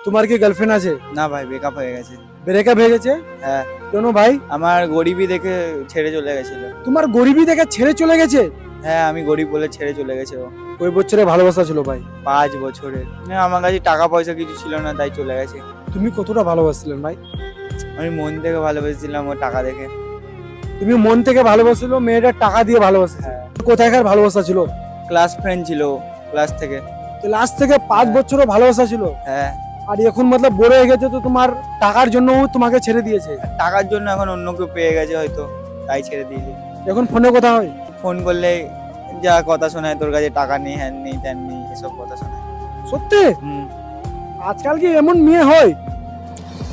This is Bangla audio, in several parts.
তোমার কি গার্লফ্রেন্ড আছে? না ভাই, ব্রেকআপ হয়ে গেছে। ব্রেকআপ হয়ে গেছে? হ্যাঁ। কেন ভাই? আমার গরিবি দেখে ছেড়ে চলে গেছিল। তোমার গরিবি দেখে ছেড়ে চলে গেছে? হ্যাঁ, আমি গরিব বলে ছেড়ে চলে গেছে ও। ওই বছরে ভালোবাসা ছিল ভাই? 5 বছরের। না, আমার কাছে টাকা পয়সা কিছু ছিল না, তাই চলে গেছে। তুমি কতটা ভালোবাসছিলেন ভাই? আমি মন থেকে ভালোবেসেছিলাম ও টাকা দেখে। তুমি মন থেকে ভালোবাসিলো, মেয়েটা টাকা দিয়ে ভালোবাসেছে। হ্যাঁ। কোথায়কার ভালোবাসা ছিল? ক্লাস ফ্রেন্ড ছিল, ক্লাস থেকে। ক্লাস থেকে 5 বছরও ভালোবাসা ছিল? হ্যাঁ। আর এখন মতলব বড় হয়ে গেছে তো তোমার টাকার জন্য ও তোমাকে ছেড়ে দিয়েছে? টাকার জন্য এখন অন্য কেউ পেয়ে গেছে হয়তো, তাই ছেড়ে দিয়েছে। এখন ফোনে কথা হয়? ফোন করলে যা কথা শোনায়, তোর কাছে টাকা নেই, হ্যান নেই, ত্যান নেই, এসব কথা শোনায়। সত্যি? হুম। আজকাল কি এমন মেয়ে হয়?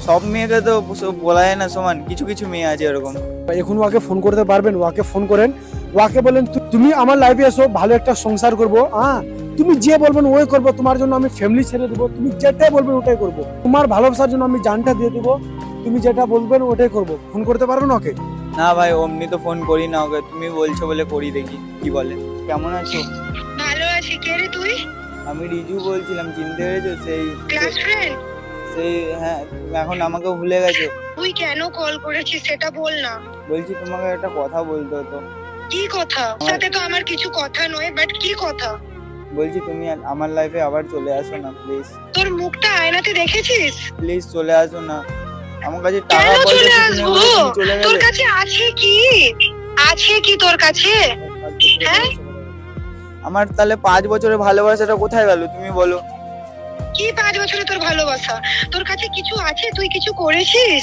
সব মেয়েকে তো সব বলা যায় না সমান, কিছু কিছু মেয়ে আছে এরকম। এখন ওকে ফোন করতে পারবেন? ওকে ফোন করেন, ওকে বলেন তুমি আমার লাইফে এসো, ভালো একটা সংসার করবো। তুমি যে বলবেন ওই করবো, তোমার জন্য আমি ফ্যামিলি ছেড়ে দেবো, তুমি যেটাই বলবেন ওটাই করবো, তোমার ভালোবাসার জন্য আমি জানটা দিয়ে দেবো, তুমি যেটা বলবেন ওটাই করবো। ফোন করতে পারবেন ওকে? না ভাই, অমনি তো ফোন করি না ওকে, তুমি বলছো বলে করি, দেখি কি বলে। কেমন আছো? ভালো আছি। কে রে তুই? আমি রিজু বলছিলাম, চিনতে পেরেছো? Class friend? হ্যাঁ, এখন আমাকে ভুলে গেছো? তুই কেন কল করেছিস সেটা বল না। বলছি তোমাকে একটা কথা বলতে হতো। কি কথা? সাথে তো আমার কিছু কথা নয়, বাট কি কথা? বলছি তুমি আমার লাইফে আবার চলে আসো না প্লিজ। তোর মুখটা আয়নাতে দেখেছিস? প্লিজ চলে আসো না। আমার কাছে কেন টাকা পয়সা চলে কিছু নেই আসবো? বলে তুমি চলে তোর গেলে। কাছে আছে কি? আছে কি তোর কাছে? হ্যাঁ? আমার তাহলে 5 বছরের ভালোবাসাটা কোথায় গেল তুমি বলো? কি 5 বছরে তোর ভালোবাসা? তোর কাছে কিছু আছে? তুই কিছু করেছিস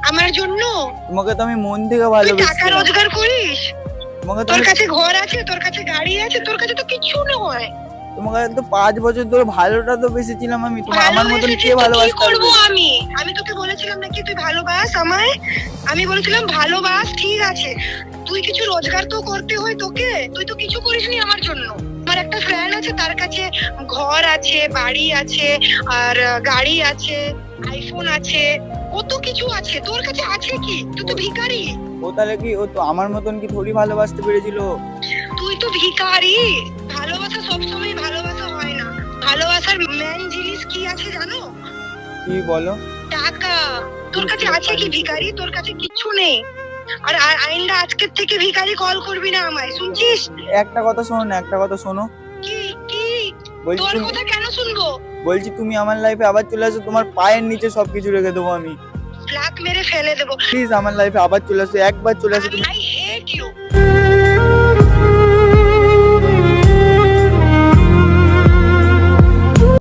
আমার জন্য? তোমাকে তো আমি মন থেকে তুই ভালোবেসেছি। টাকা রোজগার করিস? তোমাকে তো তোর কাছে ঘর আছে, তোর কাছে গাড়ি আছে, তোর কাছে তো কিছু নয়। তোমাকে তো 5 বছর ধরে ভালোটা তো বেশিছিলাম আমি। তোমার আমার মতন ভালোবেসেছিস কে তো কি ভালোবাসতে করবো পারবে? আমি তোকে বলেছিলাম নাকি তুই ভালোবাস আমায়? আমি বলেছিলাম ভালোবাস, ঠিক আছে, তুই কিছু রোজগার তো করতে হয় তোকে, তুই তো কিছু করিসনি আমার জন্য। আমার একটা ফ্রেন্ড আছে, তার কাছে ঘর আছে, বাড়ি আছে, আর গাড়ি আছে, আইফোন আছে, কত কিছু আছে। তোর কাছে আছে কি? তুই তো ভিখারি। ও তাহলে কি, ও তো আমার মতন কি থোড়ি ভালোবাসতে পেরেছিল? তুই তো ভিখারি। ভালোবাসা সবসময় ভালোবাসা হয় না। ভালোবাসার মেন জিনিস কি আছে জানো? কি বলো? টাকা। তোর কাছে আছে কি ভিখারি? তোর কাছে কিচ্ছু নেই। আর আইনটা আজকের থেকে ভিখারি কল করবি না আমায়, শুনছিস? একটা কথা শোনো না, একটা কথা শোনো। কি কি? বলছি তোর তুমি, কথা কেন শুনবো? বলছি তুমি আমার লাইফে আবার চলে আসো, তোমার পায়ের নিচে সবকিছু রেখে দেবো আমি। ফ্ল্যাগ মেরে ফেলে দেবো। প্লিজ আমার লাইফে আবার চলে আসো, একবার চলে আসো তুমি। I hate you.